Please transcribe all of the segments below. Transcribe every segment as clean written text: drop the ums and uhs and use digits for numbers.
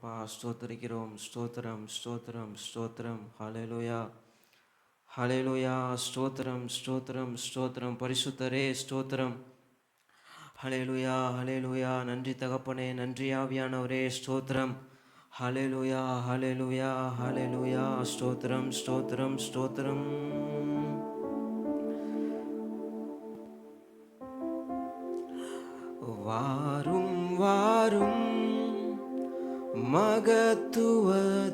அப்பா. ஸ்தோத்திரிக்கிறோம். ஸ்தோத்திரம் ஸ்தோத்திரம் ஸ்தோத்திரம். ஹல்லேலூயா ஹல்லேலூயா. ஸ்தோத்திரம் ஸ்தோத்திரம் ஸ்தோத்திரம். பரிசுத்தரே ஸ்தோத்திரம். ஹல்லேலூயா ஹல்லேலூயா. நன்றி தகப்பனே, நன்றி ஆவியானவரே ஸ்தோத்திரம். ஹல்லேலூயா ஹல்லேலூயா ஹல்லேலூயா. ஸ்தோத்திரம் ஸ்தோத்திரம் ஸ்தோத்திரம். வாரும் வாரும் மகத்துவ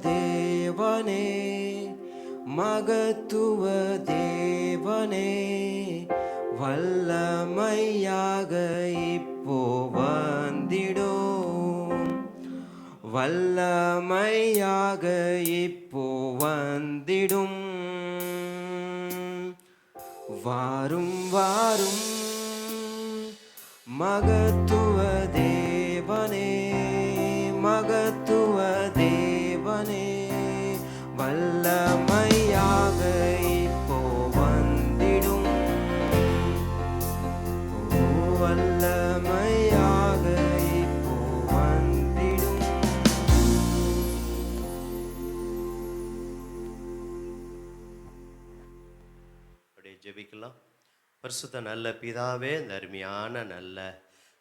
தேவனே, மகத்துவ தேவனே, வல்லமையாக இப்போ வந்திடும், வல்லமையாக இப்போ வந்திடும். வாரும் வாரும் மகத்துவ தேவனே, மகத்துவ தேவனே, வல்லமையாக இப்போ வந்திடும், வல்லமையாக இப்போ வந்திடும். அப்படியே ஜெபிக்கலாம். பரிசுத்த நல்ல பிதாவே, இந்த அருமையான நல்ல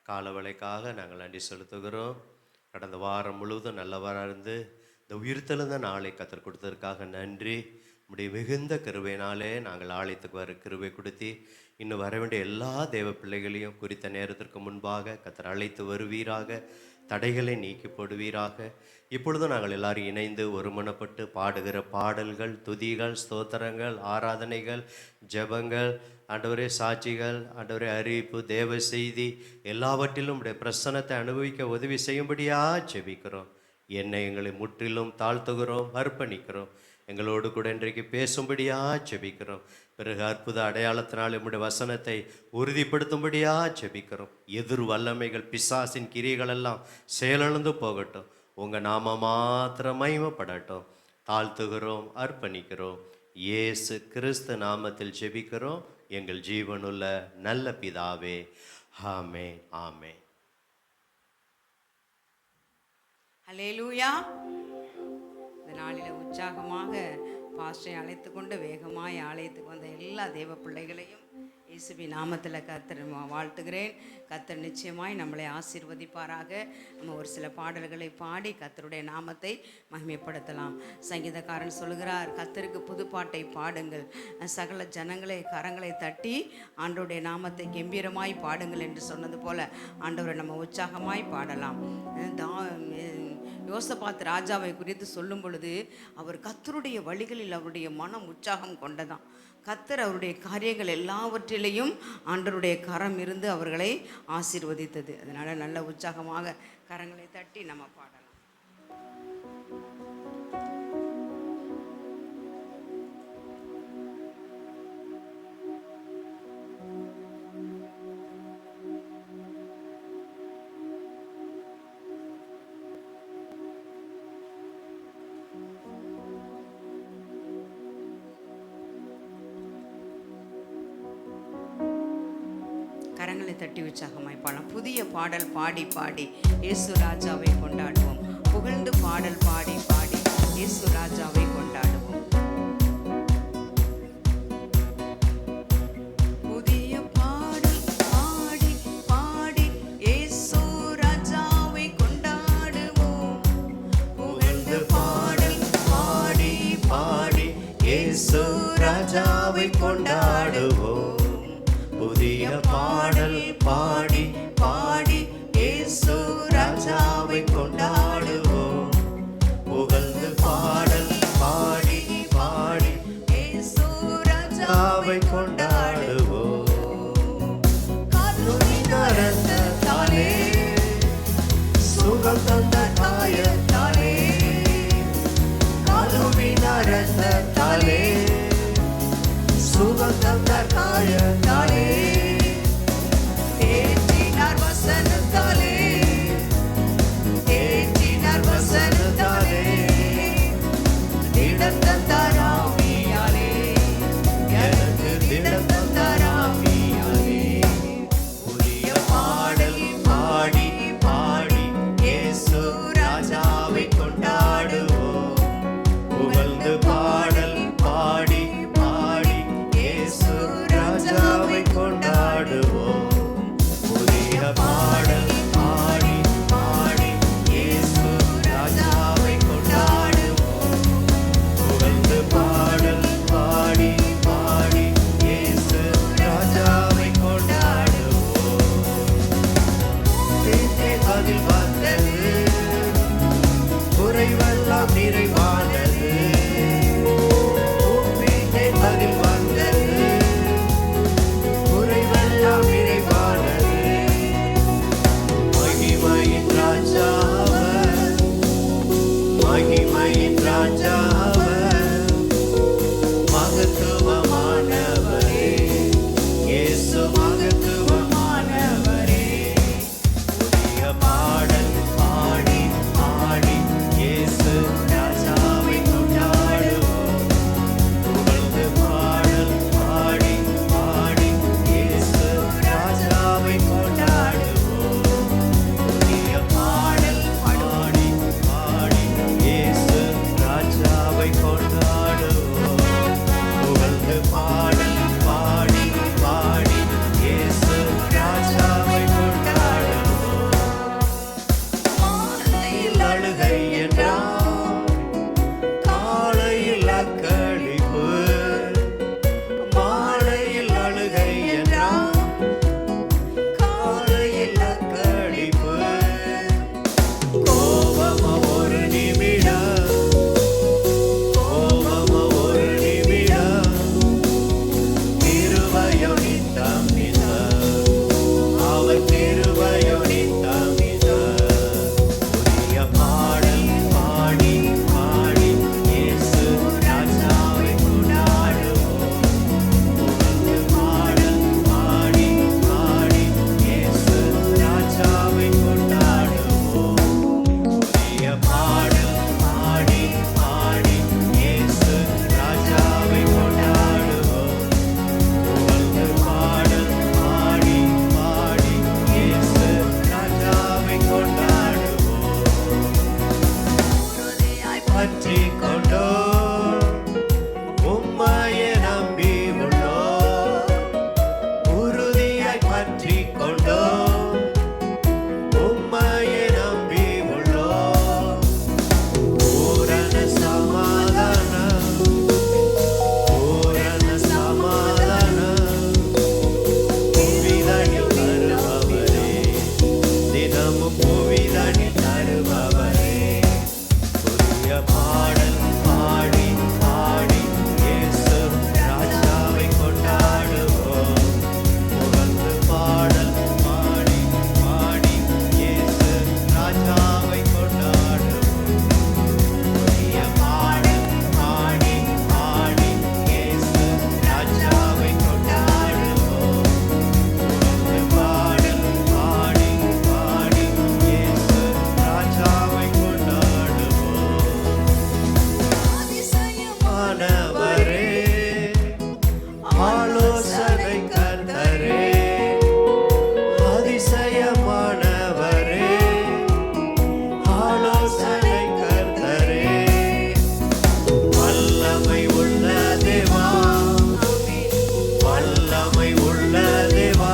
காலவளைக்காக நாங்கள் நன்றி செலுத்துகிறோம். கடந்த வாரம் முழுவதும் நல்லவராக இருந்து இந்த உயிர்த்தெழுந்த நாளை கத்தர் கொடுத்ததற்காக நன்றி. நம்முடைய மிகுந்த கிருபையினாலே நாங்கள் ஆலயத்துக்கு வர கிருபை கொடுத்தி இன்னும் வர வேண்டிய எல்லா தேவ பிள்ளைகளையும் குறித்த நேரத்திற்கு முன்பாக கத்தர் அழைத்து வருவீராக, தடைகளை நீக்கி போடுவீராக. இப்பொழுதும் நாங்கள் எல்லாரும் இணைந்து ஒருமனப்பட்டு பாடுகிற பாடல்கள், துதிகள், ஸ்தோத்திரங்கள், ஆராதனைகள், ஜெபங்கள், ஆண்டவரே சாட்சிகள், ஆண்டவரே அறிவிப்பு, தேவ செய்தி எல்லாவற்றிலும் உடைய பிரசன்னத்தை அனுபவிக்க உதவி செய்யும்படியா ஜெபிக்கிறோம். என்னை எங்களை முற்றிலும் தாழ்த்துகிறோம், அர்ப்பணிக்கிறோம். எங்களோடு கூட இன்றைக்கு பேசும்படியா ஜெபிக்கிறோம். பிறகு அற்புத அடையாளத்தினால் நம்முடைய வசனத்தை உறுதிப்படுத்தும்படியா ஜெபிக்கிறோம். எதிர் வல்லமைகள், பிசாசின் கிரியைகள் எல்லாம் செயலிழந்து போகட்டும். உங்கள் நாம மாத்திரம் மகிமைப்படட்டும். தாழ்த்துகிறோம், அர்ப்பணிக்கிறோம். இயேசு கிறிஸ்து நாமத்தில் ஜெபிக்கிறோம் எங்கள் ஜீவனுள்ள நல்ல பிதாவே. ஆமென் ஆமென். ஹல்லேலூயா. இந்த நாளில் உற்சாகமாக பாஸ்டரை அழைத்து கொண்டு வேகமாய் ஆலயத்துக்கு வந்த எல்லா தேவ பிள்ளைகளையும் இயேசுவின் நாமத்தில் கர்த்தர் வாழ்த்துகிறேன். கர்த்தர் நிச்சயமாய் நம்மளை ஆசீர்வதிப்பாராக. நம்ம ஒரு சில பாடல்களை பாடி கர்த்தருடைய நாமத்தை மகிமைப்படுத்தலாம். சங்கீதக்காரன் சொல்கிறார், கர்த்தருக்கு புதுப்பாட்டை பாடுங்கள், சகல ஜனங்களை கரங்களை தட்டி ஆண்டவருடைய நாமத்தை கம்பீரமாய் பாடுங்கள் என்று சொன்னது போல ஆண்டவரை நம்ம உற்சாகமாய் பாடலாம். யோசபாத் ராஜாவை குறித்து சொல்லும் பொழுது அவர் கர்த்தருடைய வழிகளில் அவருடைய மனம் உற்சாகம் கொண்டதான். கர்த்தர் அவருடைய காரியங்கள் எல்லாவற்றிலையும் ஆண்டவருடைய கரம் இருந்து அவர்களை ஆசீர்வதித்தது. அதனால் நல்ல உற்சாகமாக கரங்களை தட்டி நம்ம பாடலாம். கரங்களை தட்டி உற்சாகமாய் பாடலாம். புதிய பாடல் பாடி பாடி இயேசு ராஜாவை கொண்டாடுவோம். புகழ்ந்து பாடல் பாடி பாடி இயேசு ராஜாவை கொண்டாடுவோம். புதிய பாடல் பாடி பாடி இயேசு ராஜாவை கொண்டாடுவோம். புகழ்ந்து பாடல் பாடி பாடி இயேசு ராஜாவை கொண்டாடுவோம். புதிய பாடல் பாடி பாடி இயேசு ராஜாவை கொண்டாடுவோம். புகழ்ந்து பாடல் பாடி பாடி இயேசு ராஜாவை கொண்டாடுவோம். கர்த்தரின் இரத்தத்தாலே சுகம் தந்த காயத்தாலே, கர்த்தரின் இரத்தத்தாலே சுகம் தந்த காயத்தாலே ராஜாவர், மகத்துவமானவரே, இயேசு மகத்துவமானவரே. புதிய பாடல் பாடி பாடி இயேசு ராஜாவை கொண்டாடுவோம். புகழ்ந்து பாடல் பாடி பாடி இயேசு ராஜாவை கொண்டாடுவோம். புதிய பாடல் பாடி பாடி இயேசு ராஜாவை கொண்டாடுவோம். புகழ்ந்து பாடல் பாடி பாடி இயேசு ராஜாவை கொண்டாடுவோம். மாலையில் அழுகை என்றால் காலையில் அக்களிப்பு, மாலையில் அழுகை என்றால் காலையில் அக்களிப்பு. கோபமா ஒரு நிமிடம், கோபமா ஒரு நிமிடம், கிருபையோ நித்தம் நித்தம், அவர் கிருபையோ நித்தம் நித்தம். புதிய பாடல் பாடி பாடி இயேசு ராஜாவை கொண்டாடுவோம். புகழ்ந்து பாடல் பாடி பாடி இயேசு ராஜாவை கொண்டாடுவோம். புதிய பாடல் பாடி பாடி இயேசு ராஜாவை கொண்டாடுவோம். புகழ்ந்து பாடல் பாடி பாடி இயேசு ராஜாவை கொண்டாடுவோம். உறுதியாய் பற்றிக் கொண்டோம், உம்மையே நம்பி உள்ளோம். உறுதியாய் பற்றிக் கொண்டோம், உம்மையே நம்பி உள்ளோம். பூரண சமாதானம், பூரண சமாதானம், புவிதனில் தருபவரே, தினமும் புவிதனில் தருபவரே. புதிய பாடல் பாடி பாடி இயேசு ராஜாவை கொண்டாடுவோம். புகழ்ந்து பாடல் பாடி பாடி இயேசு ராஜாவை கொண்டாடுவோம். புதிய பாடல் பாடி பாடி இயேசு ராஜாவை கொண்டாடுவோம். புகழ்ந்து பாடல் பாடி பாடி இயேசு ராஜாவை கொண்டாடுவோம். அதிசயமானவரே, ஆலோசனை கர்த்தரே, அதிசயமானவரே, ஆலோசனை கர்த்தரே. வல்லமை உள்ள தேவா, வல்லமை உள்ள தேவா,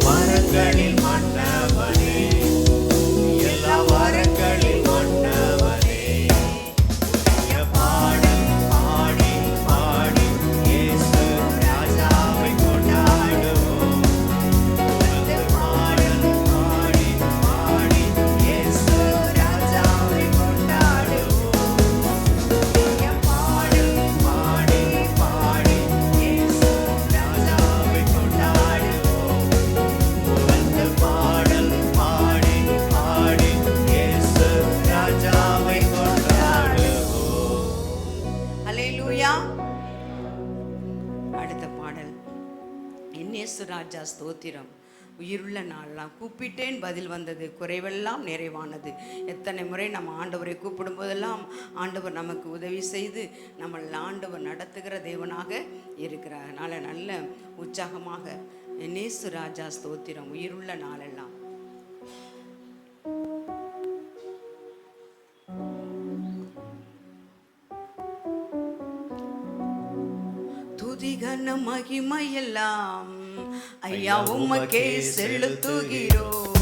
வரங்களில் மன்னவனே, எல்லா வரங்களில் மன்னவனே. புதிய பாடல் பாடி பாடி இயேசு ராஜாவை கொண்டாடுவோம். புகழ்ந்து பாடல் பாடி பாடி இயேசு ராஜாவை கொண்டாடுவோம். புதிய பாடல் பாடி பாடி இயேசு ராஜாவை கொண்டாடுவோம். புகழ்ந்து பாடல் பாடி பாடி இயேசு ராஜாவை கொண்டாடுவோம். அல்லேலூயா. அடுத்த பாடல், என் இயேசு ராஜா ஸ்தோத்திரம். உயிருள்ள நாளெல்லாம் கூப்பிட்டேன், பதில் வந்தது, குறைவெல்லாம் நிறைவானது. எத்தனை முறை நம்ம ஆண்டவரை கூப்பிடும் போதெல்லாம் ஆண்டவர் நமக்கு உதவி செய்து நம்ம ஆண்டவர் நடத்துகிற தேவனாக இருக்கிறார். அதனால் நல்ல உற்சாகமாக என் இயேசு ராஜா ஸ்தோத்திரம், உயிருள்ள நாளெல்லாம். துதிகன மகிமையெல்லாம் ஐயா உமக்கே செலுத்துகிறோம்.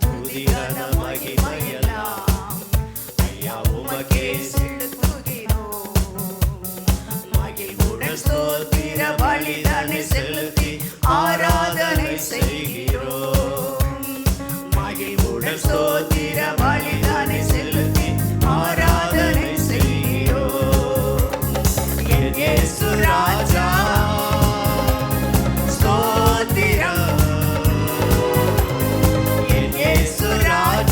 துதிகன மகிமையெல்லாம் ஐயா உமக்கே செலுத்துகிறோம். மகிழ்வுடன் ஸ்தோத்திர பலிதனை செலுத்தி ஆராதனை செய்கிறோம். மகிழ்வுடன் ஸ்தோத்திர பலிதனை செலுத்தி ஆராதனை செய்கிறோம். என் இயேசு ராஜா ஸ்தோத்திரம். என் இயேசு ராஜா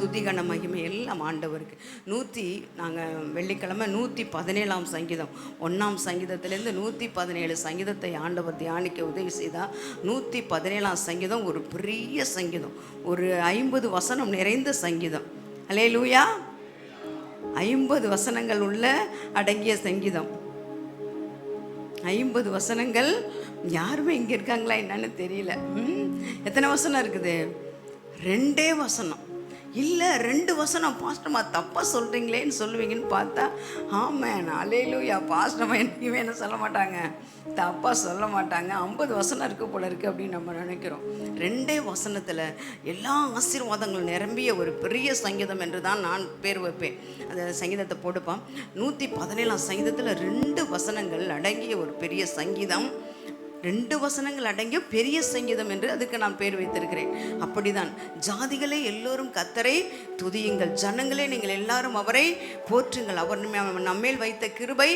துதிகன மகிமை எல்லாம் ஆண்டவருக்கு. நாங்கள் வெள்ளிக்கிழமை 117ஆம் சங்கீதம் 1ஆம் சங்கீதத்திலேருந்து 117 சங்கீதத்தை ஆண்டவர் தியானிக்க உதவி செய்தால் 117ஆம் சங்கீதம் ஒரு பெரிய சங்கீதம், ஒரு 50 வசனம் நிறைந்த சங்கீதம். அல்லேலூயா. 50 வசனங்கள் உள்ள அடங்கிய சங்கீதம். 50 வசனங்கள். யாருமே இங்கே இருக்காங்களா என்னன்னு தெரியல. எத்தனை வசனம் இருக்குது? 2 வசனம் இல்லை, 2 வசனம். பாஸ்டர்மா தப்பாக சொல்கிறீங்களேன்னு சொல்லுவீங்கன்னு பார்த்தா ஆமாம், அல்லேலூயா. பாஸ்டர்மா என்றைக்குமே என்ன சொல்ல மாட்டாங்க, தப்பாக சொல்ல மாட்டாங்க. 50 வசனம் இருக்குது போல இருக்குது அப்படின்னு நம்ம நினைக்கிறோம். 2 வசனத்தில் எல்லா ஆசீர்வாதங்களும் நிரம்பிய ஒரு பெரிய சங்கீதம் என்று தான் நான் பேர் வைப்பேன். அந்த சங்கீதத்தை போடுப்பான். 117ஆம் சங்கீதத்தில் 2 வசனங்கள் அடங்கிய ஒரு பெரிய சங்கீதம். 2 வசனங்கள் அடங்கிய பெரிய சங்கீதம் என்று அதுக்கு நான் பேர் வைத்திருக்கிறேன். அப்படிதான், ஜாதிகளே எல்லோரும் கர்த்தரை துதியுங்கள், ஜனங்களே நீங்கள் எல்லாரும் அவரை போற்றுங்கள், அவர் நம்மேல் வைத்த கிருபை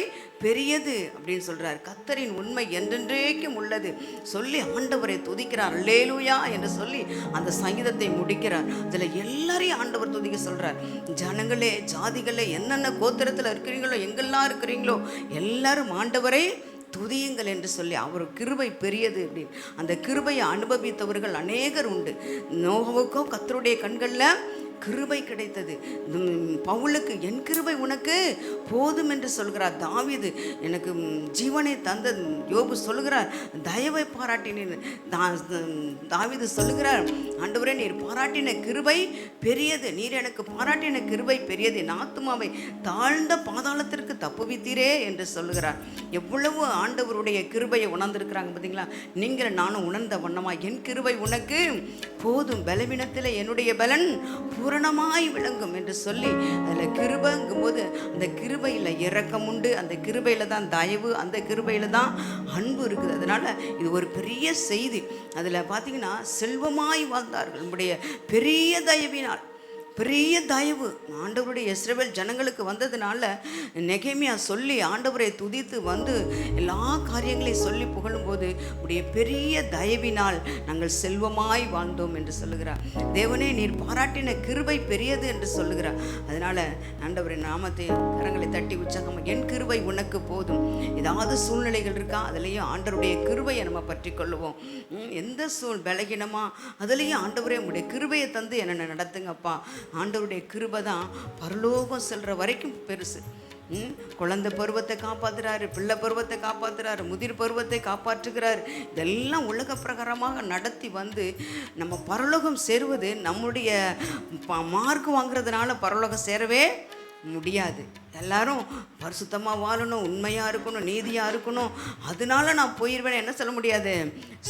பெரியது அப்படின்னு சொல்றார். கர்த்தரின் உண்மை என்றென்றைக்கும் உள்ளது சொல்லி ஆண்டவரை துதிக்கிறார். அல்லேலூயா என்று சொல்லி அந்த சங்கீதத்தை முடிக்கிறார். அதில் எல்லாரையும் ஆண்டவர் துதிக்க சொல்றார். ஜனங்களே, ஜாதிகளே, என்னென்ன கோத்திரத்தில் இருக்கிறீங்களோ, எங்கெல்லாம் இருக்கிறீங்களோ எல்லாரும் ஆண்டவரை துதியுங்கள் என்று சொல்லி, அவர் கிருபை பெரியது அப்படின்னு. அந்த கிருபையை அனுபவித்தவர்கள் அநேகர் உண்டு. நோவாவுக்கோ கர்த்தருடைய கண்களில் கிருபை கிடைத்தது. பவுலுக்கு என் கிருபை உனக்கு போதும் என்று சொல்கிறார். தாவீது எனக்கு ஜீவனை தந்த யோபு சொல்கிறார், தயவை பாராட்டினேன். தாவீது சொல்லுகிறார், ஆண்டவரே நீர் பாராட்டின கிருபை பெரியது, நீர் எனக்கு பாராட்டின கிருபை பெரியது, என் ஆத்துமாவை தாழ்ந்த பாதாளத்திற்கு தப்புவித்தீரே என்று சொல்லுகிறார். எவ்வளவு ஆண்டவருடைய கிருபையை உணர்ந்திருக்கிறாங்க பார்த்தீங்களா? நீங்கள் நானும் உணர்ந்த வண்ணமா, என் கிருபை உனக்கு போதும், பலவீனத்தில் என்னுடைய பலன் பூரணமாய் விளங்கும் என்று சொல்லி, அதில் கிருபைங்கும் போது அந்த கிருபையில் இரக்கம் உண்டு, அந்த கிருபையில் தான் தயவு, அந்த கிருபையில் தான் அன்பு இருக்குது. அதனால் இது ஒரு பெரிய செய்தி. அதில் பார்த்தீங்கன்னா செல்வமாய் வாழ்ந்தார்கள் நம்முடைய பெரிய தயவினால். பெரிய தயவு ஆண்டவருடைய இஸ்ரவேல் ஜனங்களுக்கு வந்ததுனால நெகேமியா சொல்லி ஆண்டவரை துதித்து வந்து எல்லா காரியங்களையும் சொல்லி புகழும்போது உடைய பெரிய தயவினால் நாங்கள் செல்வமாய் வாழ்ந்தோம் என்று சொல்லுகிறார். தேவனே நீர் பாராட்டின கிருபை பெரியது என்று சொல்லுகிறார். அதனால் ஆண்டவரின் நாமத்தை கரங்களை தட்டி உற்சாகம், என் கிருபை உனக்கு போதும். ஏதாவது சூழ்நிலைகள் இருக்கா, அதுலேயும் ஆண்டவருடைய கிருபையை நம்ம பற்றி கொள்ளுவோம். எந்த பலகீனமா அதுலேயும் ஆண்டவரே உங்களுடைய கிருபையை தந்து என்னென்ன நடத்துங்கப்பா. ஆண்டவருடைய கிருபை தான் பரலோகம் செல்ற வரைக்கும் பெருசு. குழந்தை பருவத்தை காப்பாற்றுறாரு, பிள்ளை பருவத்தை காப்பாற்றுறாரு, முதிர் பருவத்தை காப்பாற்றுகிறார். இதெல்லாம் உலக பிரகாரமாக நடத்தி வந்து நம்ம பரலோகம் சேருவது நம்முடைய மார்க் வாங்குறதுனால பரலோகம் சேரவே முடியாது. எல்லாரும் பரிசுத்தமாக வாழணும், உண்மையாக இருக்கணும், நீதியாக இருக்கணும், அதனால நான் போயிடுவேன் என்ன சொல்ல முடியாது,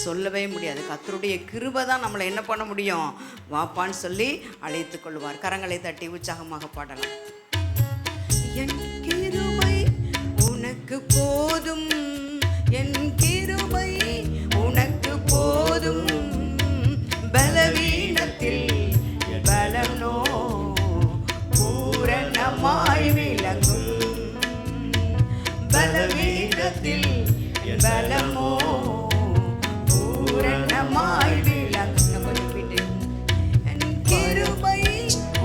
சொல்லவே முடியாது. கர்த்தருடைய கிருபை தான் நம்மளை என்ன பண்ண முடியும், வாப்பான்னு சொல்லி அழைத்து கொள்வார். கரங்களை தட்டி உற்சாகமாக பாடலாம். என் கிருபை உனக்கு போதும், என் கிருபை உனக்கு போதும், பலவீனத்தில் பலனோ பூரணமாய் விளங்கும், பலவீனத்தில் பலமோ பூரணமாய் விளங்கும். என் கிருபை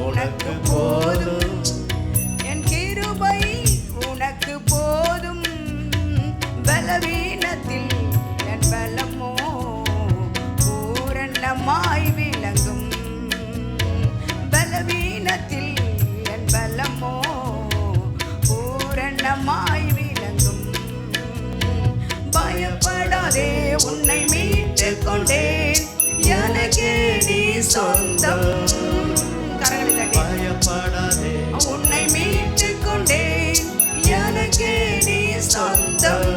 உனக்கு போதும், என் கிருபை உனக்கு போதும், பலவீனத்தில் என் பலமோ பூரணமாய் விளங்கும், பலவீனத்தில் பலமோ பூரணமாய் விளங்கும். பயப்படாதே உன்னை மீட்டுக் கொண்டேன், எனக்கே நீ சொந்தம். பயப்படாதே உன்னை மீட்டுக் கொண்டேன், எனக்கே நீ சொந்தம்.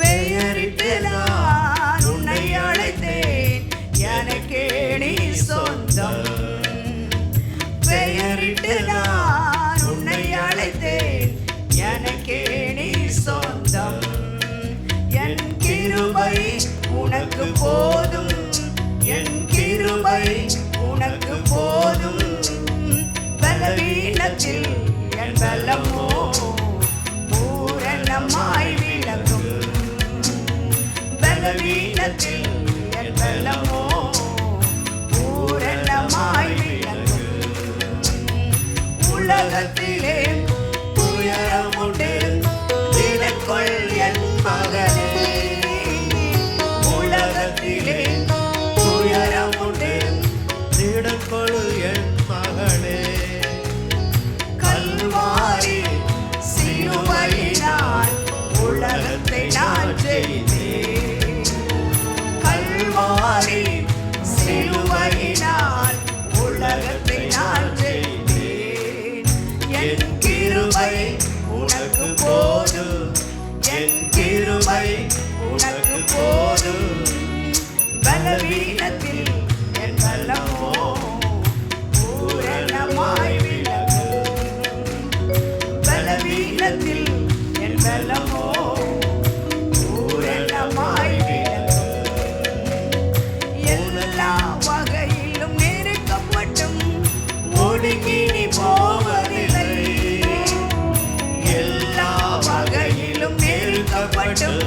பெயரிட்டு நான் உன்னை அழைத்தேன், எனக்கே நீ சொந்தம். பெயரிட்டு நான் உன்னை அழைத்தேன், எனக்கே நீ சொந்தம். என் கிருபை உனக்கு போதும், என் கிருபை உனக்கு போதும், பலவீனத்தில் என் பலமோ பூரணமாய் விளங்கும், பலவீனத்தில் என் பலமோ பூரணமாய் விளங்கும். கல்வாரி சிலுவையினால் உலகத்தை நான் ஜெயித்தேன். என் கிருபை உனக்கு போதும், என் கிருபை உனக்கு போதும். பலவீனத்தில் என் பலமோ பூரணமாய் விளங்கும். பலவீனத்தில் என் பலமோ பூரணமாய் விளங்கும். எல்லா வகையிலும் நெருக்கப்பட்டும் ஒடுங்கி நீ போவதில்லை. எல்லா வகையிலும் நெருக்கப்பட்டும்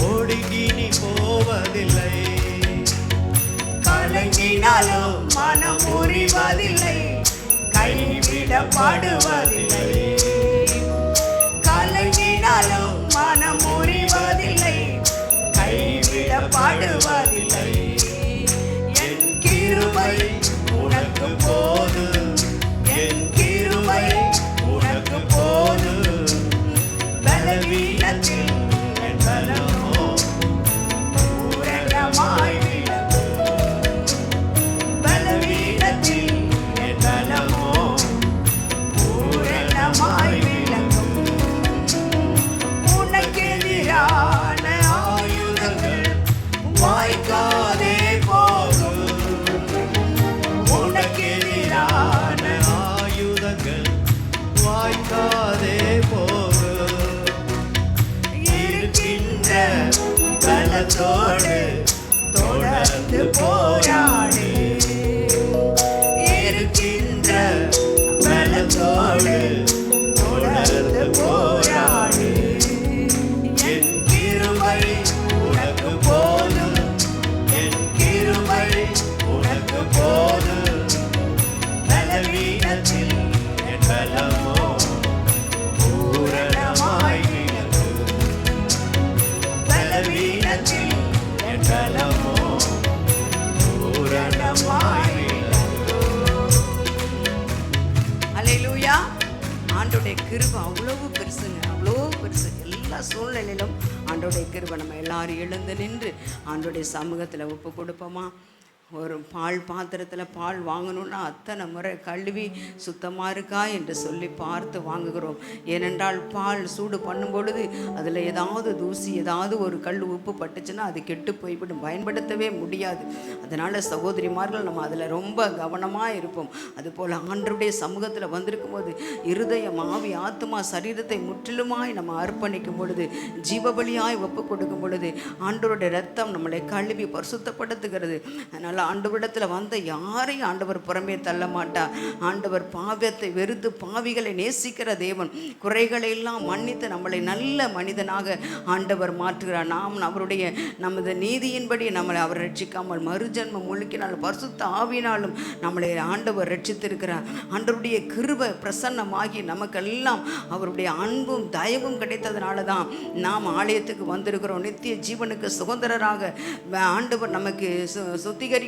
ஒடுங்கி நீ போவதில்லை. கலங்கினாலும் மனம் முறிவதில்லை, கைவிடப்படுவதில்லை. கலங்கினாலும் மனம் முறிவதில்லை, கைவிடப்படுவதில்லை. என் கிருபை உனக்கு போதும், என் கிருபை உனக்கு போதும். பலவீனத்தில் என் பலமோ பூரணமாய் விளங்கும். பலவீனத்தில் என் பலமோ பூரணமாய் விளங்கும். உனக்கெதிரான ஆயுதங்கள் வாய்க்காதே போகும். உனக்கெதிரான ஆயுதங்கள் வாய்க்காதே போகும். இருக்கின்ற பலத்தோடு தொடர்ந்து போராடு. இருக்கின்ற பலத்தோடு தொடர்ந்து போராடு. என் கிருபை உனக்கு போதும், என் கிருபை உனக்கு போதும். பலவீனத்தில் என் பலமோ பூரணமாய் விளங்கும். பலவீனத்தில் என் பலமோ பூரணமாய் விளங்கும். அல்லேலூயா. ஆண்டோடைய கிருபை அவ்வளவு பெருசுங்க, அவ்வளோ பெருசு. எல்லா சூழ்நிலையிலும் ஆண்டோடைய கிருபை. நம்ம எல்லாரும் எழுந்து நின்று ஆண்டோடைய சமூகத்தில் ஒப்பு கொடுப்போமா? ஒரு பால் பாத்திரத்தில் பால் வாங்கணுன்னா அத்தனை முறை கழுவி சுத்தமாக இருக்கா என்று சொல்லி பார்த்து வாங்குகிறோம். ஏனென்றால் பால் சூடு பண்ணும் பொழுது அதில் ஏதாவது தூசி, ஏதாவது ஒரு கல் உப்பு பட்டுச்சுன்னா அது கெட்டு போய்விடும், பயன்படுத்தவே முடியாது. அதனால் சகோதரிமார்கள் நம்ம அதில் ரொம்ப கவனமாக இருப்போம். அதுபோல் ஆண்டவருடைய சமூகத்தில் வந்திருக்கும் போது இருதயம், ஆவி, ஆத்மா, சரீரத்தை முற்றிலுமாய் நம்ம அர்ப்பணிக்கும் பொழுது, ஜீவபலியாய் ஒப்பு கொடுக்கும் பொழுது ஆண்டவருடைய ரத்தம் நம்மளை கழுவி பரிசுத்தப்படுத்துகிறது. அதனால் ஆண்டவரிடத்தில் வந்த யாரையும் ஆண்டவர் புறமே தள்ள மாட்டார். ஆண்டவர் பாவத்தை வெறுத்து பாவிகளை நேசிக்கிற தேவன். குறைகளை எல்லாம் மன்னித்து நம்மளை நல்ல மனிதனாக ஆண்டவர் மாற்றுகிறார். நாம் அவருடைய நமது நீதியின்படி நம்மளை அவர் ரட்சிக்காமல் மறுஜன்மம் முழுக்கினாலும் பரிசுத்த ஆவியினாலும் நம்மளை ஆண்டவர் ரட்சித்திருக்கிறார். ஆண்டவருடைய கிருபை பிரசன்னமாகி நமக்கெல்லாம் அவருடைய அன்பும் தயவும் கிடைத்ததுனால தான் நாம் ஆலயத்துக்கு வந்திருக்கிறோம். நித்திய ஜீவனுக்கு சுதந்திரராக ஆண்டவர் நமக்கு சுத்திகரிக்கும்படியான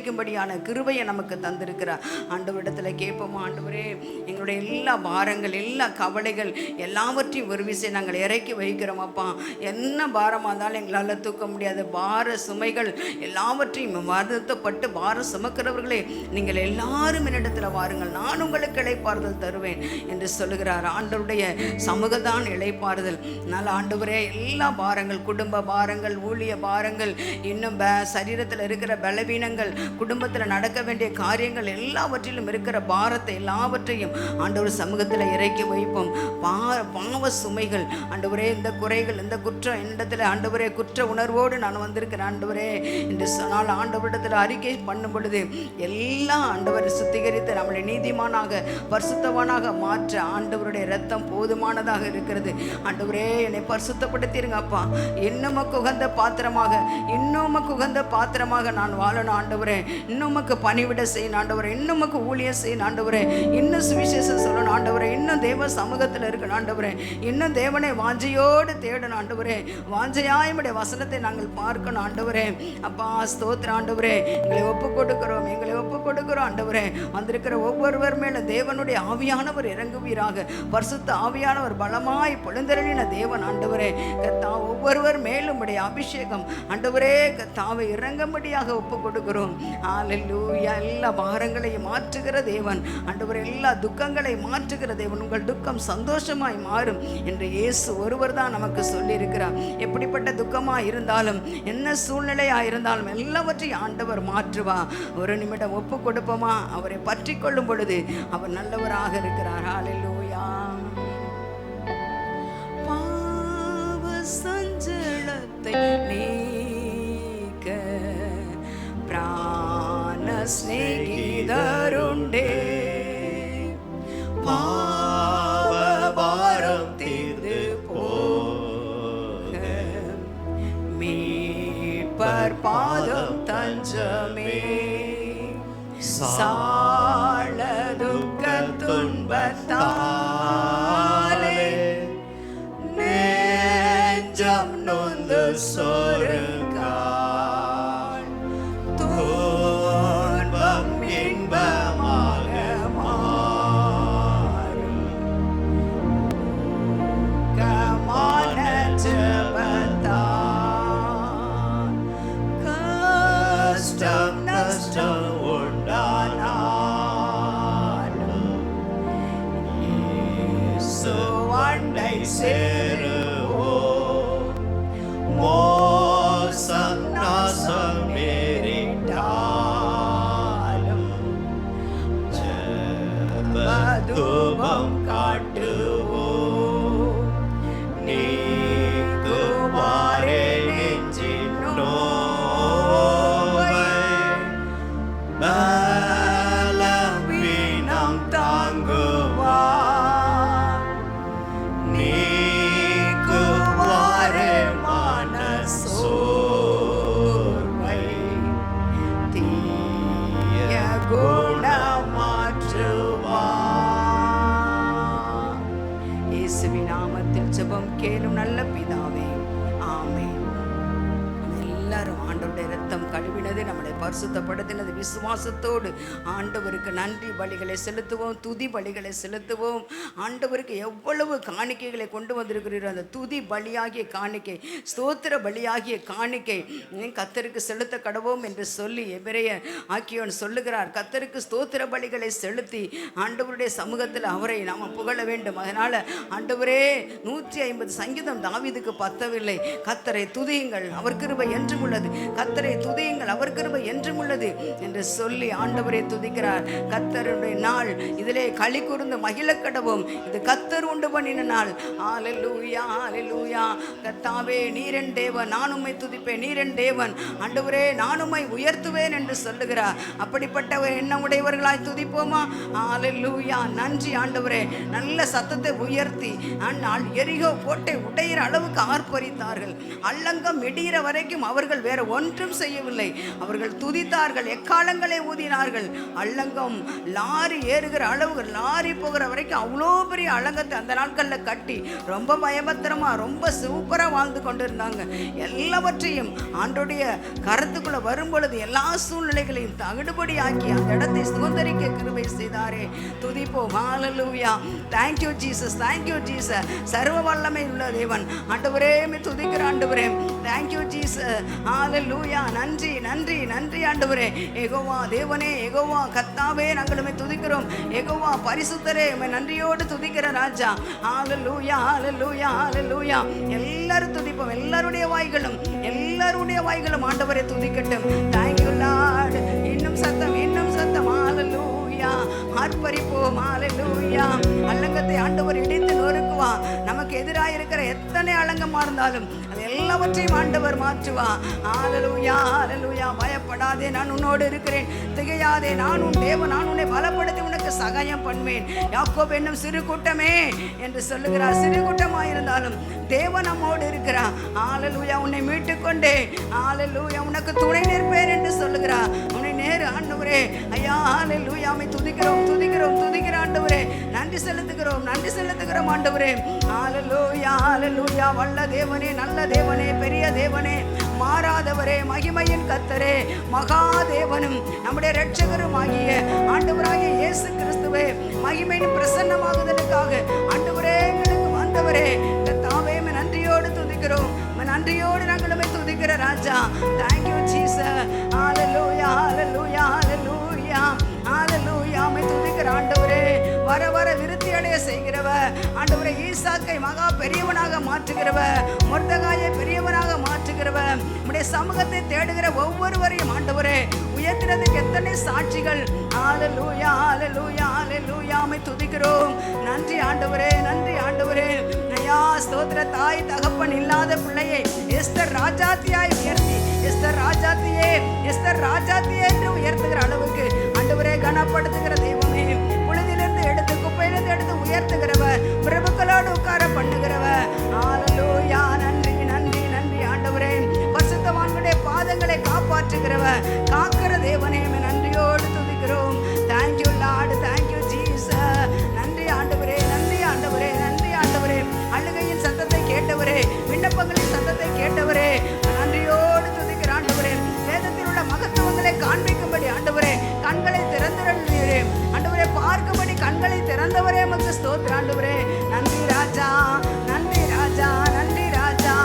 கிருபையை நமக்கு தந்திருக்கிறார். ஆண்டவரிடத்தில் கேட்போமா? ஆண்டவரே, எங்களுடைய எல்லா பாரங்கள், எல்லா கவலைகள் எல்லாவற்றையும் ஒரு விஷயம் நாங்கள் இறக்கி வைக்கிறோம் அப்பா. என்ன பாரமாக இருந்தாலும் எங்களால் தூக்க முடியாத பார சுமைகள் எல்லாவற்றையும் வருத்தப்பட்டு பாரம் சுமக்கிறவர்களே, நீங்கள் எல்லாரும் என்னிடத்தில் வாருங்கள், நான் உங்களுக்கு இளைப்பாறுதல் தருவேன் என்று சொல்லுகிறார். ஆண்டவருடைய சமூகத்தான் இளைப்பாறுதல். அதனால் ஆண்டவரே, எல்லா பாரங்கள், குடும்ப பாரங்கள், ஊழிய பாரங்கள், இன்னும் சரீரத்தில் இருக்கிற பலவீனங்கள், குடும்பத்தில் நடக்க வேண்டிய காரியங்கள் எல்லாவற்றிலும் இருக்கிற பாரத்தை எல்லாவற்றையும் ஆண்டவர் சமூகத்தில் இறக்கி வைப்போம். பாவ சுமைகள் ஆண்டவரே, இந்த குறைகள், இந்த குற்றம் என்னிடத்தில் ஆண்டவரே குற்ற உணர்வோடு நான் வந்திருக்கிறேன் ஆண்டவரே என்று சொன்னால் ஆண்டவரிடத்தில் அறிக்கை பண்ணும் பொழுது எல்லாம் ஆண்டவர் சுத்திகரித்து நம்மளை நீதிமானாக பரிசுத்தவானாக மாற்ற ஆண்டவருடைய இரத்தம் போதுமானதாக இருக்கிறது. ஆண்டவரே, என்னை பரிசுத்தப்படுத்திருங்க அப்பா. இன்னும் உகந்த பாத்திரமாக, இன்னும் உகந்த பாத்திரமாக நான் வாழணும் ஆண்டவரே. இன்னும் உமக்கு பணிவிட செய்யணும் ஆண்டவரே, இன்னும் உமக்கு ஊழியம் செய்யணும் ஆண்டவரே, இன்னும் சுவிசேஷம் சொல்லணும் ஆண்டவரே, இன்னும் தேவ சமூகத்தில் இருக்கணும் ஆண்டவரே, இன்னும் தேவனை வாஞ்சையோடு தேடணும் ஆண்டவரே, வாஞ்சையாயுடைய வசனத்தை நாங்கள் பார்க்கணும் ஆண்டவரே. அப்பா ஸ்தோத்திரம் ஆண்டவரே, எங்களை ஒப்பு கொடுக்கிறோம், எங்களை ஒப்பு கொடுக்கிறோம் ஆண்டவரே. வந்திருக்கிற ஒவ்வொருவர் மேல தேவனுடைய ஆவியானவர் இறங்குவீராக. பரிசுத்த ஆவியானவர் பலமாய் பொழுந்தருளின தேவன் ஆண்டவரே. கர்த்தா ஒவ்வொருவர் மேலும் உடைய அபிஷேகம் ஆண்டவரே கர்த்தாவை இறங்கும்படியாக ஒப்பு கொடுக்கிறோம். ஹல்லேலூயா. எல்லா பாரங்களையும் மாற்றுகிற தேவன் ஆண்டவரே, எல்லா துக்கங்களை மாற்றுகிற தேவன். உங்கள் துக்கம் சந்தோஷமாய் மாறும் என்று இயேசு ஒருவர் தான் நமக்கு சொல்லி இருக்கிறார். எப்படிப்பட்ட துக்கமா இருந்தாலும், என்ன சூழ்நிலையா இருந்தாலும் எல்லாவற்றையும் ஆண்டவர் மாற்றுவா. ஒரு நிமிடம் ஒப்பு கொடுப்போமா? அவரை பற்றி கொள்ளும் பொழுது அவர் நல்லவராக இருக்கிறார். ஹல்லேலூயா. பாவ சஞ்சலத்தை நீக்க பிராண ஸ்நேகிதருண்டே, பாவ பாரம் தீர்ந்து போக மீட்பர் பாதம் தஞ்சமே, சால துக்க துன்பத்தாலே நெஞ்சம் நொந்து சொருகால் துன்பம் இன்பமாக மாறும். கமான ஜெபத்தால் கஷ்டம் நஷ்டம் சேருவோம். மோசம் நாசம் நேரிட்டாலும் ஜெபதூபம் காட்டுவோம். நீக்குவாரே நெஞ்சின் நோவை, பலவீனம் தாங்குவார். ஜெபம் கேளும் நல்ல பிதாவே, ஆமென். எல்லாரும் ஆண்டவருடைய இரத்தம் கழுவினது, நம்மளை பரிசுத்தப்படுத்தினது விசுவாசத்தோடு ஆண்டவருக்கு நன்றி பலிகளை செலுத்துவோம், துதி பலிகளை செலுத்துவோம். ஆண்டவருக்கு எவ்வளவு காணிக்கைகளை கொண்டு வந்திருக்கிறீரோ அந்த துதி பலியாகிய காணிக்கை, ஸ்தோத்திர பலியாகிய காணிக்கை கர்த்தருக்கு செலுத்த கடவோம் என்று சொல்லி எபிரெயர் ஆக்கியோன் சொல்லுகிறார். கர்த்தருக்கு ஸ்தோத்திர பலிகளை செலுத்தி ஆண்டவருடைய சமூகத்தில் அவரை நாம் புகழ வேண்டும். அதனால் ஆண்டவரே 150 சங்கீதம் தாவீதுக்கு பத்தவில்லை. கர்த்தரை துதியுங்கள், அவர் கிருபை என்றும் உள்ளது, கர்த்தரை துதியுங்கள், அவர் கிருபை என்றும் உள்ளது என்று சொல்லி ஆண்டவரை துதிக்கிறார். கர்த்தருடைய நாள், இதிலே களி கூர்ந்து மகிழ கடவோம், இது கர்த்தர் உண்டு பண்ணின நாள். ஹல்லேலூயா, ஹல்லேலூயா. கர்த்தாவே நீரென் தேவன், நான் உம்மை துதிப்பேன், நீரென் தேவன், ஆண்டவரே நான் உம்மை உயர்த்துவேன் என்று சொல்லுகிறார். அப்படிப்பட்ட எண்ணம் உடையவர்களாய் துதிப்போமா? ஹல்லேலூயா. நன்றி ஆண்டவரே. நல்ல சத்தத்தை உயர்த்தி எரிகோ கோட்டை உடையிற அளவுக்கு ஆர்ப்பரித்தார்கள். அல்லங்கம் இடிகிற வரைக்கும் அவர்கள் வேற ஒன்றும் செய்யவில்லை. அவர்கள் துதித்தார்கள், எக்காலங்களை ஊதினார்கள். அல்லங்கம் லாரி ஏறுகிற அளவுக்கு, லாரி போகிற வரைக்கும் அவ்வளோ பெரிய அல்லங்கத்தை அந்த நாட்களில் கட்டி ரொம்ப பயபத்திரமா ரொம்ப சூப்பராக வாழ்ந்து கொண்டிருந்தாங்க. எல்லாவற்றையும் ஆண்டோடைய கருத்துக்குள்ள வரும் பொழுது எல்லா சூழ்நிலைகளையும் தகுடுபடி ஆக்கி அந்த இடத்தை சுதந்திரிக்க கிருபை செய்தாரே. துதிப்போம். Hallelujah. Thank you Jesus, thank you Jesus. சர்வ வல்லமை உள்ள தேவன் ஆண்டவரே, துதிக்கிற ஆண்டவரே. Thank you Jesus. ஹல்லேலூயா. நன்றி நன்றி நன்றி ஆண்டவரே. யெகோவா தேவனே, யெகோவா கர்த்தாவே, நாங்களுமே துதிக்கிறோம். யெகோவா பரிசுத்தரே, நன்றியோடு துதிக்கிற ராஜா. ஹல்லேலூயா, ஹல்லேலூயா, ஹல்லேலூயா. எல்லாரும் துதிப்போம். எல்லாருடைய வாய்களும் ஆண்டவரை துதிக்கட்டும். Thank you Lord. இன்னும் சத்தம், இன்னும் சத்தம். ஹல்லேலூயா. ஆர்ப்பரிப்போம். ஹல்லேலூயா. அல்லங்கத்தை ஆண்டவர் இடித்து நொறுக்குவா. நமக்கு எதிராக இருக்கிற எத்தனை அலங்கமா இருந்தாலும் அது எல்லாவற்றையும் ஆண்டவர் மாற்றுவா. ஹல்லேலூயா, ஹல்லேலூயா. பயப்படாதே, நான் உன்னோடு இருக்கிறேன். திகையாதே, நான் உன் தேவன், நான் உன்னை பலப்படுத்தி உனக்கு சகாயம் பண்ணுவேன். யாக்கோபு என்னும் சிறு கூட்டமே என்று சொல்லுகிறார். சிறு கூட்டமாக இருந்தாலும் தேவன் நம்மோடு இருக்கிறார். ஹல்லேலூயா. உன்னை மீட்டுக்கொண்டே, ஹல்லேலூயா, உனக்கு துணை நிற்பேன் என்று சொல்லுகிறார். உன்னை நேர ஆண்டவரே. ஐயா ஹalleluya, உம்மை துதிக்கிறோம் துதிக்கிறோம் துதிக்கிற ஆண்டவரே. நன்றி செலுத்துகிறோம் நன்றி செலுத்துகிறோம் ஆண்டவரே. ஹalleluya ஹalleluya. வல்ல தேவனே, நல்ல தேவனே, பெரிய தேவனே, மாறாதவரே, மகிமையின் கர்த்தரே, மகாதேவனும் நம்முடைய இரட்சகரும் ஆகிய ஆண்டவராகிய இயேசு கிறிஸ்துவே, மகிமையின் பிரசன்னமாகுதலுக்காக ஆண்டவரே எங்களுக்கு வந்தவரே, கர்த்தாவே நன்றியோடு துதிக்கிறோம். நன்றியோடு நாங்கள் உம்மை துதிக்கிற ராஜா. Thank you Jesus. ஹalleluya ஹalleluya ஹalleluya ஹalleluya. உம்மை துதிக்கிற ஆண்டவரே, வர வர விருத்தி அடைய செய்கிறவ ஆண்டவரே, ஈசாக்கை மகா பெரியவனாக மாற்றுகிறவ, மொர்தெகாயை பெரியவனாக மாற்றுகிறவ, உம்முடைய சமூகத்தை தேடுகிற ஒவ்வொருவரையும் ஆண்டவரே உயர்த்துறதுக்கு எத்தனை சாட்சிகள். ஹalleluya ஹalleluya ஹalleluya. உம்மை துதிக்கிறோம். நன்றி ஆண்டவரே நன்றி ஆண்டவரே. ஐயா ஸ்தோத்திர. தாய் தகப்பன் இல்லாத பிள்ளையை எஸ்தர் ராஜாத்தியாய் உயர்த்தி, எஸ்தர் ராஜாத்தியே எஸ்தர் ராஜாத்தியே என்று உயர்த்துகிற அளவுக்கு ஆண்டவரே கனப்படுத்துகிற தெய்வமே, புழுதிலிருந்து எடுத்து குப்பையிலிருந்து எடுத்து உயர்த்துகிறவ, பிரபுக்களோடு உட்கார பண்ணுகிறவ. ஹalleluya. நன்றி நன்றி நன்றி ஆண்டவரே. பரிசுத்தவான்களுடைய பாதங்களை காப்பாற்றுகிறவ, காக்கிற தேவனே, நன்றியோடு துதிக்கிறோம். Thank you Lord, thank you Jesus. நன்றி ஆண்டவரே நன்றி ஆண்டவரே நன்றி ஆண்டவரே. அழுகையின் சத்தத்தை கேட்டவரே, விண்ணப்பங்களின் சத்தத்தை கேட்டவரே, நன்றியோடு துதிக்கிற ஆண்டவரே. வேதத்தில் உள்ள மகத்துவங்களை காண்பிக்கும்படி ஆண்டவரே கண்களை திறந்துள்ளீரே ஆண்டவரே, பார்க்கும்படி கண்களை திறந்தவரே உமக்கு ஸ்தோத்திரம் ஆண்டவரே. நன்றி ராஜா நன்றி ராஜா நன்றி ராஜா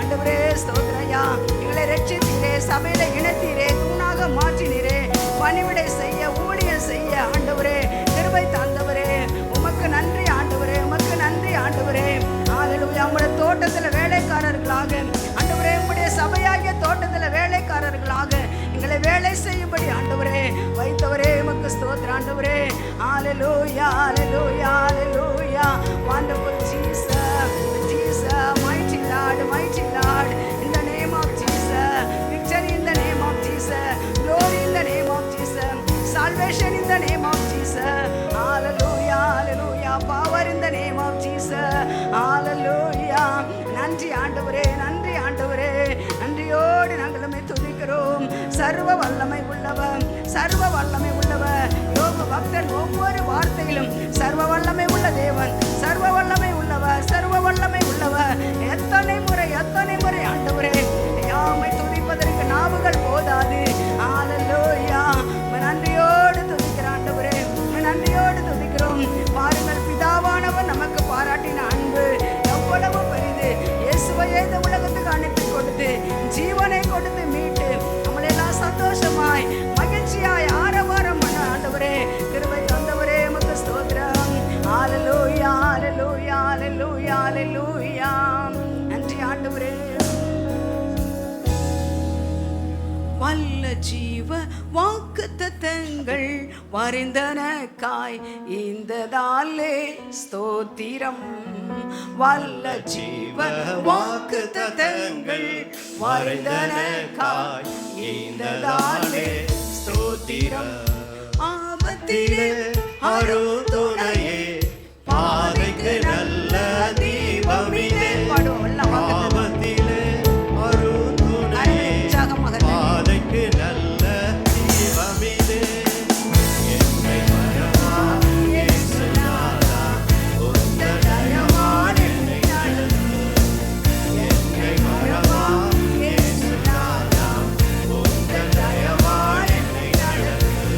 ஆண்டவரே. ஸ்தோத்திரையா. எங்களை ரட்சித்தீரே, சபையில இணைத்தீரே, தூணாக மாற்றினீரே, பணிவிடை செய்ய ஊழியம் செய்ய ஆண்டவரே கிருபை தந்தவரே, உமக்கு நன்றி ஆண்டவரே உமக்கு நன்றி ஆண்டவரே. ஹalleluya. உம்முடைய தோட்டத்துல வேலைக்காரர்களாக ஆண்டவரே, உம்முடைய சபையாகிய தோட்டத்துல வேலைக்காரர்களாக எங்களை வேலை செய்யும்படி ஆண்டவரே வைத்தவரே உமக்கு ஸ்தோத்திரம் ஆண்டவரே. ஹalleluya ஹalleluya ஹalleluya. wonderful Jesus Jesus, mighty Lord mighty Lord, in the name of Jesus, victory in the name of Jesus, glory in the name of Jesus, salvation in the name of Jesus. Hallelujah hallelujah. Power in the name of Jesus. Hallelujah. நன்றி ஆண்டவரே நன்றி ஆண்டவரே. நன்றியோடு நாங்கள் உம்மை துதிக்கிறோம். சர்வ வல்லமை உள்ளவர் சர்வ வல்லமை உள்ளவர். யோபு பக்தன் ஒவ்வொரு வார்த்தையிலும் சர்வ வல்லமை உள்ள தேவன், சர்வ வல்லமை உள்ளவர், சர்வ வல்லமை உள்ளவர். எத்தனை முறை ஆண்டவரே யாமை துதிப்பதற்கு நாவுகள் போதாது. ஹalleluya. நன்றியோடு துதிக்கிற ஆண்டவரே, நன்றியோடு துதிக்கிறோம். பாருங்கள், பிதாவானவர் நமக்கு பாராட்டின அன்பு எவ்வளவு பெரிது. இயேசுவையே இந்த உலகத்துக்கு அனுப்பி கொடுத்து ஜீவனை கொடுத்து மீட்டு நம்மளெல்லாம் சந்தோஷமாய் மகிழ்ச்சியாய் ஆரவாரம் பண்ண ஆண்டவரே கிருபை தந்தவரே உமக்கு ஸ்தோத்திரம். ஹalleluya ஹalleluya ஹalleluya ஹalleluya. நன்றி ஆண்டவரே. வல்ல ஜீவ வாக்குத்தத்தங்கள் வரிந்தனக்காய் இந்த தாலே ஸ்தோத்திரம். வல்ல ஜீவ வாக்குத்தத்தங்கள் வரிந்தனக்காய் இந்த தாலே ஸ்தோத்திரம். ஆபத்திலே அருதுணையே, பாதைக்கு நல்ல தீபமிலே. பாடுவோம் எல்லாம் ஆபத்திலே அருதுணையே, பாதைக்கு நல்ல தீபமிலே. என்னை மறவா இயேசுநாதா, உந்தன் தயவால் என்னை நடத்து. என்னை மறவா இயேசுநாதா, உந்தன் தயவால் என்னை நடத்து.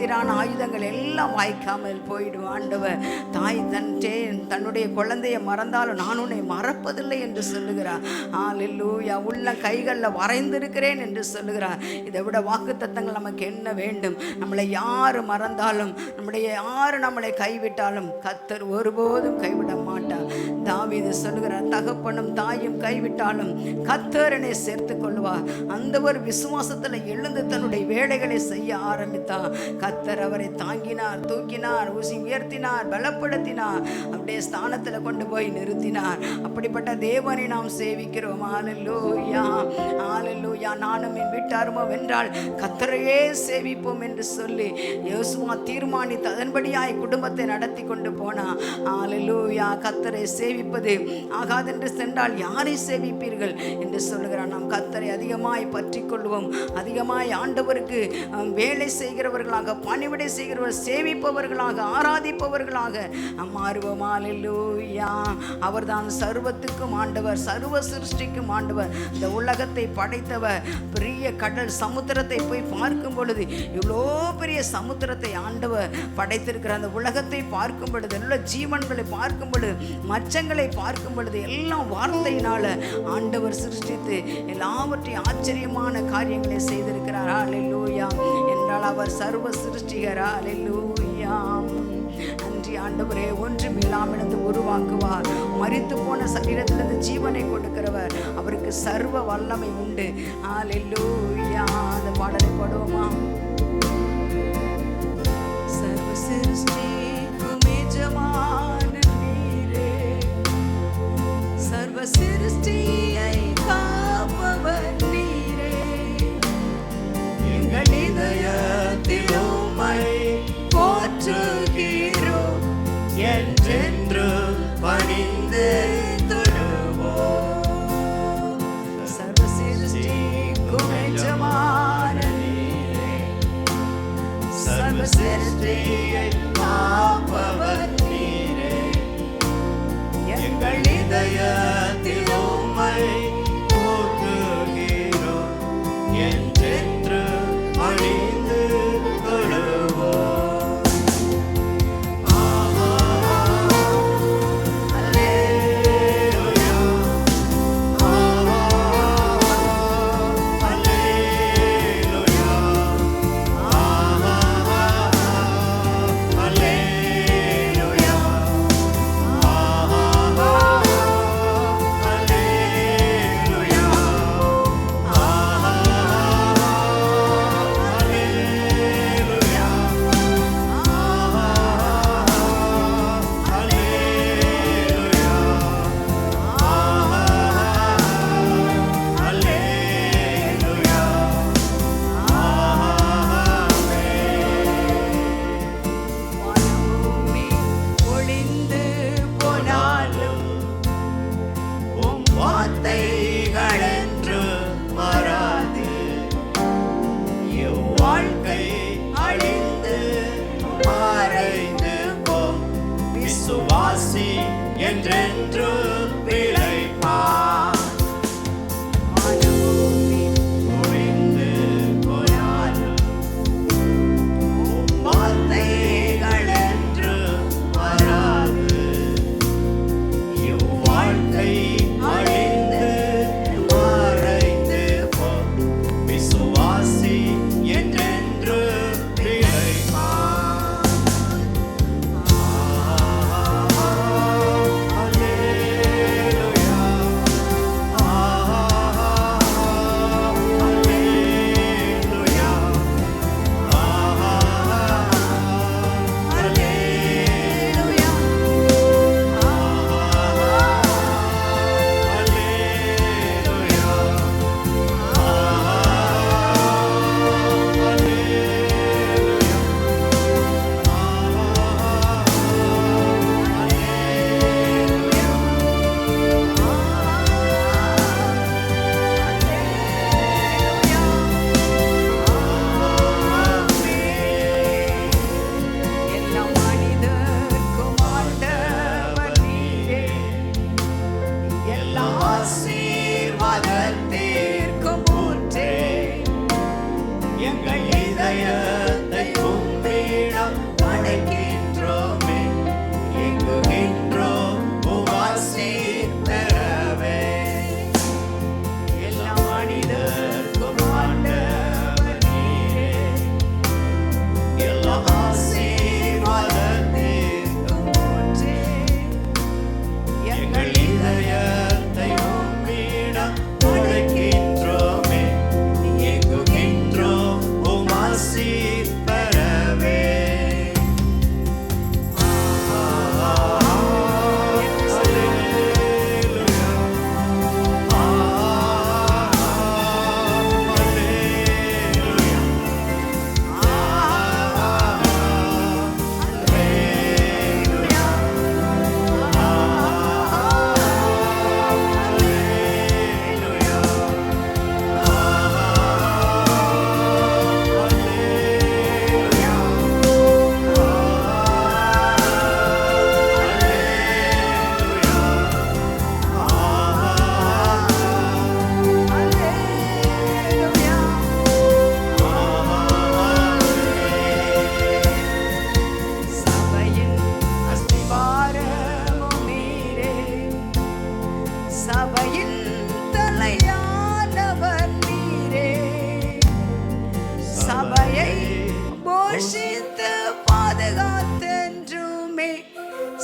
எதிரான ஆயுதங்கள் எல்லாம் வாய்க்காமல் போயிடும் ஆண்டவர். தாய் தன்னுடைய குழந்தையை மறந்தாலும் நான் உன்னை மறப்பதில்லை என்று சொல்லுகிறார். ஹல்லேலூயா. உள்ள கைகளில் வரைந்திருக்கிறேன் என்று சொல்லுகிறார். இதை விட வாக்குத்தத்தங்கள் நமக்கு என்ன வேண்டும்? நம்மளை யார் மறந்தாலும், யார் நம்மளை கைவிட்டாலும் கர்த்தர் ஒருபோதும் கைவிட மாட்டார். தாவீது சொல்லுகிறார், தகப்பனும் தாயும் கைவிட்டாலும் கர்த்தர் என்னை சேர்த்து கொள்வார். அந்த ஒரு விசுவாசத்தில் எழுந்து தன்னுடைய வேலைகளை செய்ய ஆரம்பித்தார். கர்த்தர் அவரை தாங்கினார், தூக்கினார், உயர்த்தினார், பலப்படுத்தினார், அப்படியே ஸ்தானத்தில் கொண்டு போய் நிறுத்தினார். அப்படிப்பட்ட தேவனை நாம் சேவிக்கிறோம். ஹல்லேலூயா, ஹல்லேலூயா. நானும் என் வீட்டாருமோ வென்றால் கர்த்தரையே சேவிப்போம் என்று சொல்லி யோசுவா தீர்மானித்து அதன்படியாய் குடும்பத்தை நடத்தி கொண்டு போனார். ஹல்லேலூயா. கர்த்தரை சேவிப்பது ஆகாதென்று சென்றால் யாரை சேவிப்பீர்கள் என்று சொல்லுகிறார். நாம் கர்த்தரை அதிகமாய் பற்றி கொள்வோம். அதிகமாய் ஆண்டவருக்கு வேலை செய்கிறவர்களாக, பணிவிடை செய்கிறவர், சேவிப்பவர்களாக, ஆராதிப்பவர்களாக மாறுவோம். ஹல்லேலூயா. அவர்தான் சர்வத்துக்கும் ஆண்டவர், சர்வ சிருஷ்டிக்கும் ஆண்டவர். இந்த உலகத்தை படைத்தவர். பெரிய கடல் சமுத்திரத்தை போய் பார்க்கும் பொழுது, இவ்வளோ பெரிய சமுத்திரத்தை ஆண்டவர் படைத்திருக்கிற அந்த உலகத்தை பார்க்கும் பொழுது, நல்ல ஜீவன்களை பார்க்கும் பொழுது, மச்சங்களை பார்க்கும் பொழுது, எல்லாம் வார்த்தையினால ஆண்டவர் சிருஷ்டித்து எல்லாவற்றையும் ஆச்சரியமான காரியங்களை செய்திருக்கிறார். ஹல்லேலூயா. என்றால் அவர் சர்வ சிருஷ்டிகர். ஹல்லேலூயா. நன்றி ஆண்டவரே. ஒன்றுமில்லாமிருந்து உருவாக்குவார். மரித்து போன சரீரத்திலிருந்து ஜீவனை கொடுக்கிறவர். அவருக்கு சர்வ வல்லமை உண்டு. ஹல்லேலூயா. அந்த பாடலை பாடுவோமா? சர்வ சிருஷ்டிக்கும் எஜமான நீரே, சர்வ சிருஷ்டியை காப்பவர் நீரே, எங்கள் இதயத்தில் உம்மை போற்றுகிறோம், என்றென்று பணிந்து தொழுவோம். சர்வ சிருஷ்டிக்கும் எஜமான நீரே, சர்வ சிருஷ்டியை காப்பவர் நீரே, எங்கள் இதயத்தில் உம்மை போற்றுகிறோம், என்றென்று பணிந்து தொழுவோம். என்றென்று பிழைப்பார். ஒழிந்து போனாலும் வார்த்தைகள் என்று வராது. இவ்வாழ்க்கை அழிந்து மறைந்து போம், விசுவாசி என்றென்று பிழைப்பார். எங்கள் இதயத்தை கும்பி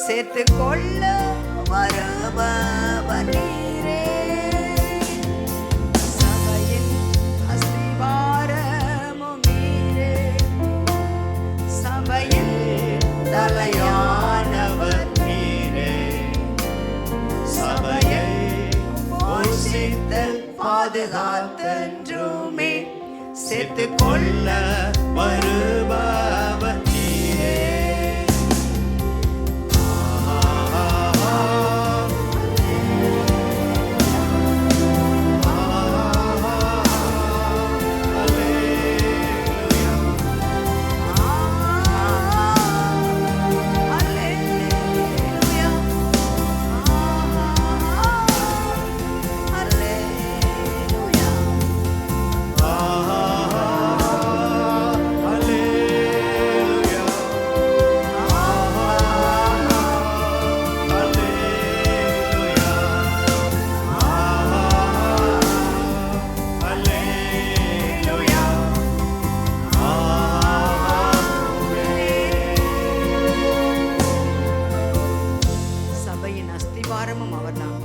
சேர்த்து கொள்ள வருபவர் நீரே. சபையின் அஸ்திவாரமும் நீரே, சபையின் தலையானவர் நீரே, சபையை போஷித்தல் பாதுகாத்தென்றுமே சேர்த்து கொள்ள வருபவர் நீரே. சபையின் அஸ்திவாரமும் அவர்தான்,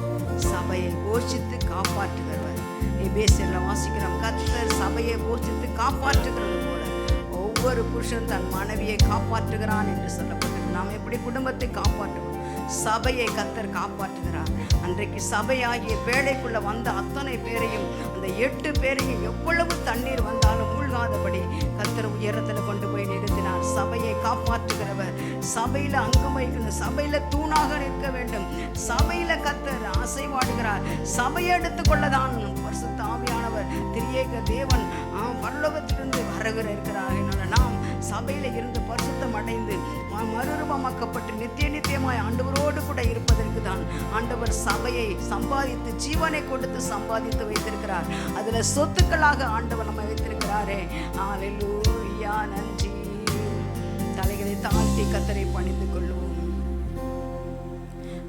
சபையை போஷித்து காப்பாற்றுகிறவர். எபேசியர்ல வாசிக்கிறோம், கர்த்தர் சபையை போஷித்து காப்பாற்றுகிறது போல ஒவ்வொரு புருஷன் தன் மனைவியை காப்பாற்றுகிறான் என்று சொல்லப்பட்டது. நாம் எப்படி குடும்பத்தை காப்பாற்றுவோம்? சபையை கர்த்தர் காப்பாற்றுகிறார். அன்றைக்கு சபையாகிய பேழைக்குள்ள வந்த அத்தனை பேரையும், அந்த 8 பேரையும் எவ்வளவு தண்ணீர் வந்தாலும் மூழ்காதபடி கர்த்தர் உயரத்தில் கொண்டு போய் நிறுத்தினார். சபையை காப்பாற்றுகிறவர், சபையில அங்கம் வைக்கணும், சபையில தூணாக நிற்க வேண்டும், சபையில கர்த்தர் அசைவாடுகிறார். சபையை எடுத்துக்கொள்ளதான் பரிசுத்த ஆவியானவர் திரியேக தேவன் பரலோகத்திலிருந்து வருகிற இருக்கிறார். அதனால நாம் சபையில இருந்து பரிசுத்தம் அடைந்து மறுரூபமாக்கப்பட்டு நித்தியமாய் ஆண்டவரோடு கூட இருப்பதற்கு தான் ஆண்டவர் சபையை சம்பாதித்து ஜீவனை கொடுத்து சம்பாதித்து வைத்திருக்கிறார். அதுல சொத்துக்களாக ஆண்டவர் நம்ம வைத்திருக்கிறாரே. ஹல்லேலூயா, நன்றி. தலைகளை தாழ்த்தி கர்த்தரை பணிந்து கொள்வோம்.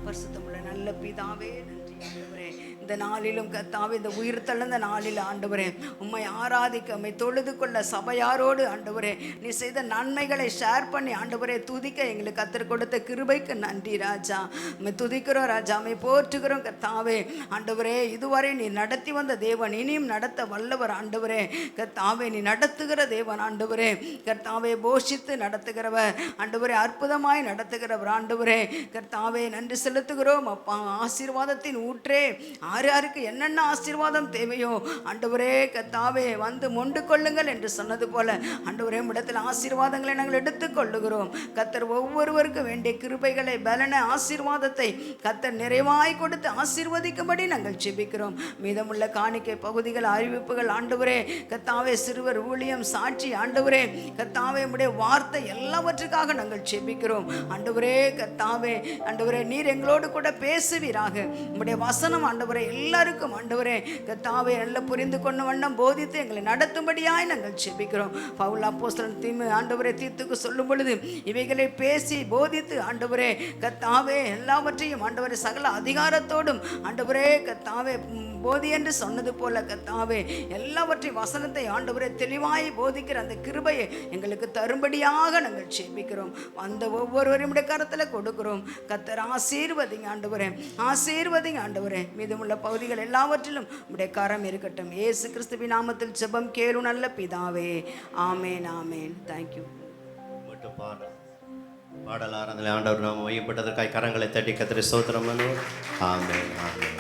பரிசுத்தமுள்ள நல்ல பிதாவே, நன்றி ஆண்டவரே. இந்த நாளிலும் கர்த்தாவே, இந்த உயிர் தழுந்த நாளில் ஆண்டவரே உம்மை ஆராதிக்க, உம்மை தொழுது கொள்ள சபையாரோடு ஆண்டவரே நீ செய்த நன்மைகளை ஷேர் பண்ணி ஆண்டவரே துதிக்க எங்களுக்கு கர்த்தர் கொடுத்த கிருபைக்கு நன்றி ராஜா. உம்மை துதிக்கிறோம் ராஜா, உம்மை போற்றுகிறோம் கர்த்தாவே. ஆண்டவரே, இதுவரை நீ நடத்தி வந்த தேவன், இனியும் நடத்த வல்லவர் ஆண்டவரே. கர்த்தாவே, நீ நடத்துகிற தேவன் ஆண்டவரே. கர்த்தாவே, போஷித்து நடத்துகிறவர் ஆண்டவரே, அற்புதமாய் நடத்துகிறவர் ஆண்டவரே. கர்த்தாவே, நன்றி செலுத்துகிறோம் அப்பா. ஆசீர்வாதத்தின் ஊற்றே, யாருக்கு என்னென்ன ஆசீர்வாதம் தேவையோ ஆண்டவரே கர்த்தாவே வந்து மொண்டு கொள்ளுங்கள் என்று சொன்னது போல ஆண்டவரே இடத்தில் ஆசீர்வாதங்களை நாங்கள் எடுத்துக்கொள்ளுகிறோம். கர்த்தர் ஒவ்வொருவருக்கு வேண்டிய கிருபைகளை, பலன, ஆசீர்வாதத்தை கர்த்தர் நிறைவாய் கொடுத்து ஆசீர்வதிக்கும்படி நாங்கள் ஜெபிக்கிறோம். மீதமுள்ள காணிக்கை பகுதிகள், அறிவிப்புகள் ஆண்டவரே கர்த்தாவே, சிறுவர் ஊழியம், சாட்சி ஆண்டவரே கர்த்தாவே உம்முடைய வார்த்தை எல்லாவற்றுக்காக நாங்கள் ஜெபிக்கிறோம். ஆண்டவரே கர்த்தாவே, ஆண்டவரே நீர் எங்களோடு கூட பேசுவீராக. உம்முடைய வசனம் ஆண்டவரே எல்லாருக்கும் ஆண்டவரே கர்த்தாவே நல்ல புரிந்து கொண்ட வண்ணம் போதித்து எங்களை நடத்தும்படியாய் நாங்கள் ஜெபிக்கிறோம். பவுல் அப்போஸ்தலன் ஆண்டவரே தீத்துக்கு சொல்லும் பொழுது இவைகளை பேசி போதித்து ஆண்டவரே கர்த்தாவே எல்லாவற்றையும் ஆண்டவரே சகல அதிகாரத்தோடும் ஆண்டவரே கர்த்தாவே போதி என்று சொன்னது போல கர்த்தாவே எல்லாவற்றையும் வசனத்தை ஆண்டவரே தெளிவாய் போதிக்கிற அந்த கிருபையை எங்களுக்கு தரும்படியாக நாங்கள் ஜெபிக்கிறோம். அந்த ஒவ்வொருவரையும் கரத்தில் கொடுக்கிறோம். கர்த்தர் ஆசீர்வதிங்க ஆண்டவரே, ஆசீர்வதிங்க ஆண்டவரே. மீதமுள்ள பகுதிகள் எல்லாவற்றிலும் உம்முடைய கரம் இருக்கட்டும். இயேசு கிறிஸ்துவின் நாமத்தில் ஜெபம் கேளு நல்ல பிதாவே. ஆமேன், ஆமேன். தேங்க்யூ. மட்டும் பாடல் ஆராதனை ஆண்டவர் நாம் மையப்பட்டதற்காய் கரங்களை தட்டி கர்த்தரை ஸ்தோத்திரம் பண்ணுவோம். ஆமென், ஆமென்.